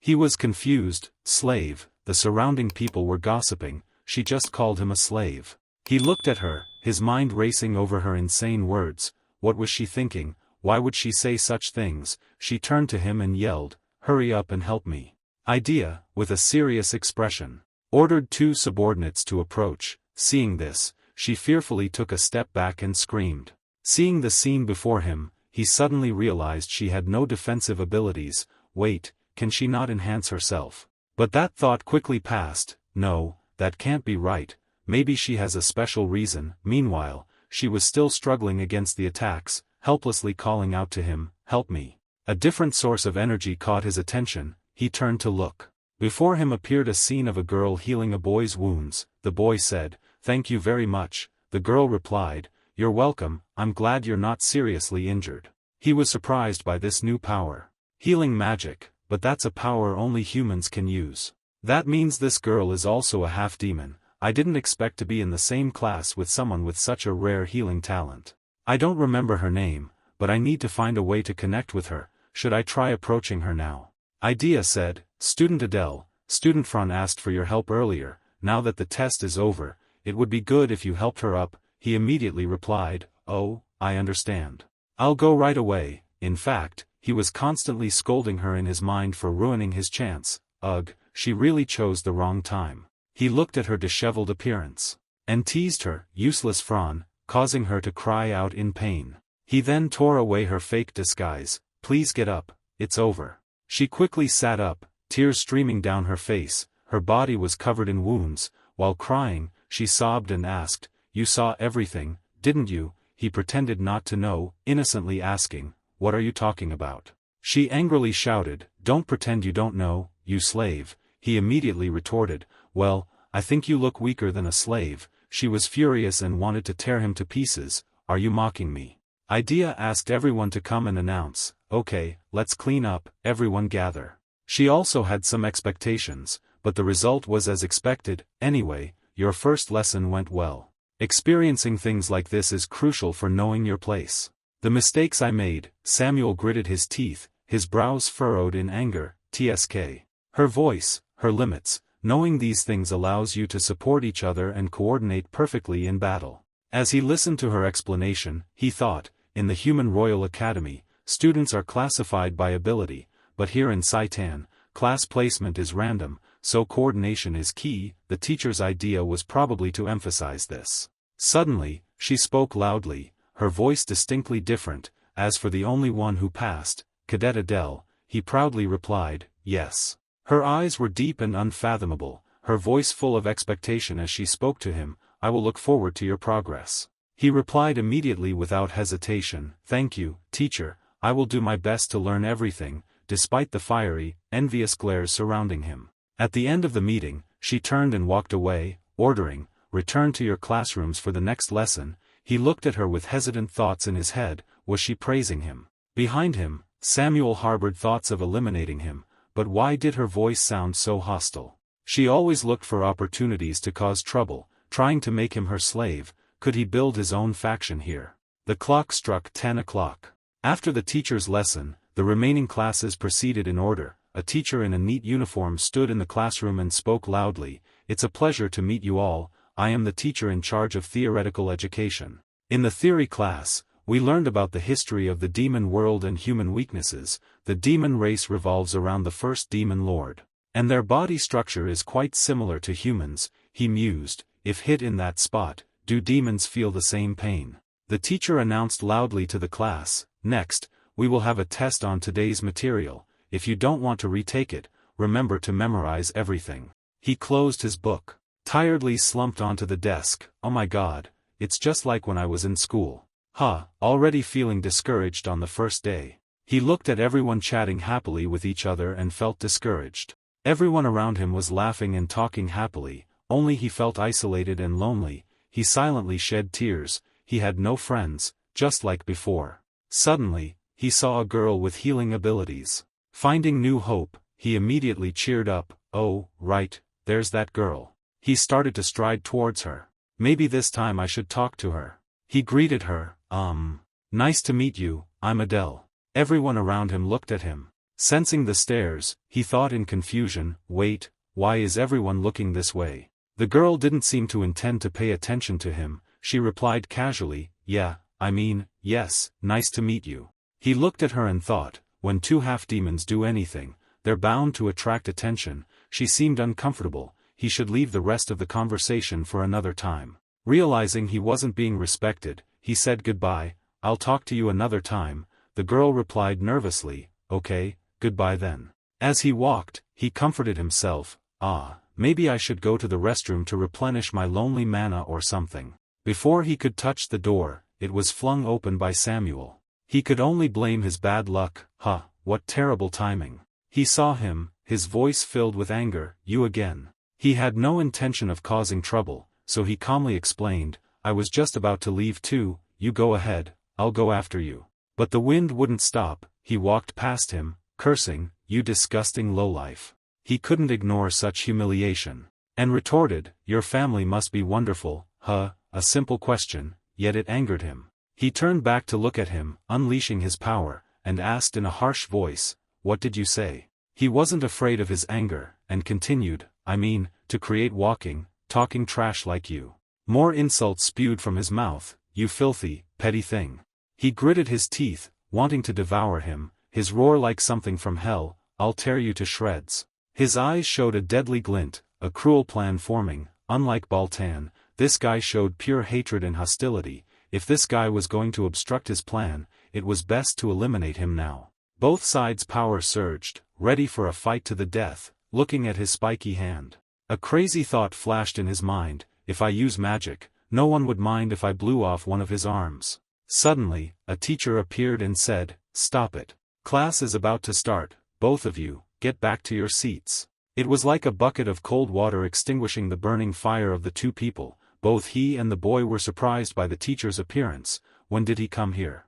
He was confused. Slave, the surrounding people were gossiping, she just called him a slave. He looked at her, his mind racing over her insane words. What was she thinking? Why would she say such things? She turned to him and yelled, "Hurry up and help me." Idea, with a serious expression, ordered two subordinates to approach. Seeing this, she fearfully took a step back and screamed. Seeing the scene before him, he suddenly realized she had no defensive abilities. Wait, can she not enhance herself? But that thought quickly passed. No, that can't be right, maybe she has a special reason. Meanwhile, she was still struggling against the attacks, helplessly calling out to him, "Help me." A different source of energy caught his attention. He turned to look. Before him appeared a scene of a girl healing a boy's wounds. The boy said, "Thank you very much." The girl replied, "You're welcome, I'm glad you're not seriously injured." He was surprised by this new power. Healing magic, but that's a power only humans can use. That means this girl is also a half-demon. I didn't expect to be in the same class with someone with such a rare healing talent. I don't remember her name, but I need to find a way to connect with her. Should I try approaching her now? Idea said, "Student Adele, Student Fran asked for your help earlier. Now that the test is over, it would be good if you helped her up." He immediately replied, "Oh, I understand. I'll go right away." In fact, he was constantly scolding her in his mind for ruining his chance. Ugh, she really chose the wrong time. He looked at her disheveled appearance, and teased her, "Useless Fran," causing her to cry out in pain. He then tore away her fake disguise. "Please get up, it's over." She quickly sat up, tears streaming down her face. Her body was covered in wounds. While crying, she sobbed and asked, "You saw everything, didn't you?" He pretended not to know, innocently asking, "What are you talking about?" She angrily shouted, "Don't pretend you don't know, you slave." He immediately retorted, "Well, I think you look weaker than a slave." She was furious and wanted to tear him to pieces. "Are you mocking me?" Idea asked everyone to come and announce, "Okay, let's clean up, everyone gather." She also had some expectations, but the result was as expected. "Anyway, your first lesson went well. Experiencing things like this is crucial for knowing your place." "The mistakes I made," Samuel gritted his teeth, his brows furrowed in anger. "Tsk. Her voice, her limits, knowing these things allows you to support each other and coordinate perfectly in battle." As he listened to her explanation, he thought, in the Human Royal Academy, students are classified by ability, but here in Saitan, class placement is random, so coordination is key. The teacher's idea was probably to emphasize this. Suddenly, she spoke loudly, her voice distinctly different. As for the only one who passed, Cadet Adele, he proudly replied, "Yes." Her eyes were deep and unfathomable, her voice full of expectation as she spoke to him, "I will look forward to your progress." He replied immediately without hesitation, "Thank you, teacher, I will do my best to learn everything," despite the fiery, envious glares surrounding him. At the end of the meeting, she turned and walked away, ordering, "Return to your classrooms for the next lesson." He looked at her with hesitant thoughts in his head. Was she praising him? Behind him, Samuel harbored thoughts of eliminating him, but why did her voice sound so hostile? She always looked for opportunities to cause trouble, trying to make him her slave. Could he build his own faction here? The clock struck 10 o'clock. After the teacher's lesson, the remaining classes proceeded in order. A teacher in a neat uniform stood in the classroom and spoke loudly, "It's a pleasure to meet you all. I am the teacher in charge of theoretical education. In the theory class, we learned about the history of the demon world and human weaknesses. The demon race revolves around the first demon lord, and their body structure is quite similar to humans." He mused, "If hit in that spot, do demons feel the same pain?" The teacher announced loudly to the class, "Next, we will have a test on today's material. If you don't want to retake it, remember to memorize everything." He closed his book, tiredly slumped onto the desk. "Oh my God, it's just like when I was in school. Already feeling discouraged on the first day." He looked at everyone chatting happily with each other and felt discouraged. Everyone around him was laughing and talking happily, only he felt isolated and lonely. He silently shed tears. He had no friends, just like before. Suddenly, he saw a girl with healing abilities. Finding new hope, he immediately cheered up. "Oh, right, there's that girl." He started to stride towards her. "Maybe this time I should talk to her." He greeted her, Nice to meet you, I'm Adele." Everyone around him looked at him. Sensing the stares, he thought in confusion, wait, why is everyone looking this way? The girl didn't seem to intend to pay attention to him, she replied casually, yeah, yes, nice to meet you. He looked at her and thought, when two half-demons do anything, they're bound to attract attention. She seemed uncomfortable, he should leave the rest of the conversation for another time. Realizing he wasn't being respected, he said goodbye, I'll talk to you another time. The girl replied nervously, okay, goodbye then. As he walked, he comforted himself, maybe I should go to the restroom to replenish my lonely mana or something. Before he could touch the door, it was flung open by Samuel. He could only blame his bad luck. What terrible timing. He saw him, his voice filled with anger, you again. He had no intention of causing trouble, so he calmly explained, I was just about to leave too, you go ahead, I'll go after you. But the wind wouldn't stop, he walked past him, cursing, you disgusting lowlife. He couldn't ignore such humiliation. And retorted, your family must be wonderful, a simple question, yet it angered him. He turned back to look at him, unleashing his power, and asked in a harsh voice, what did you say? He wasn't afraid of his anger, and continued, to create talking trash like you. More insults spewed from his mouth, you filthy, petty thing. He gritted his teeth, wanting to devour him, his roar like something from hell, I'll tear you to shreds. His eyes showed a deadly glint, a cruel plan forming. Unlike Baltan, this guy showed pure hatred and hostility. If this guy was going to obstruct his plan, it was best to eliminate him now. Both sides' power surged, ready for a fight to the death, looking at his spiky hand. A crazy thought flashed in his mind, if I use magic, no one would mind if I blew off one of his arms. Suddenly, a teacher appeared and said, stop it. Class is about to start, both of you, get back to your seats. It was like a bucket of cold water extinguishing the burning fire of the two people. Both he and the boy were surprised by the teacher's appearance. When did he come here?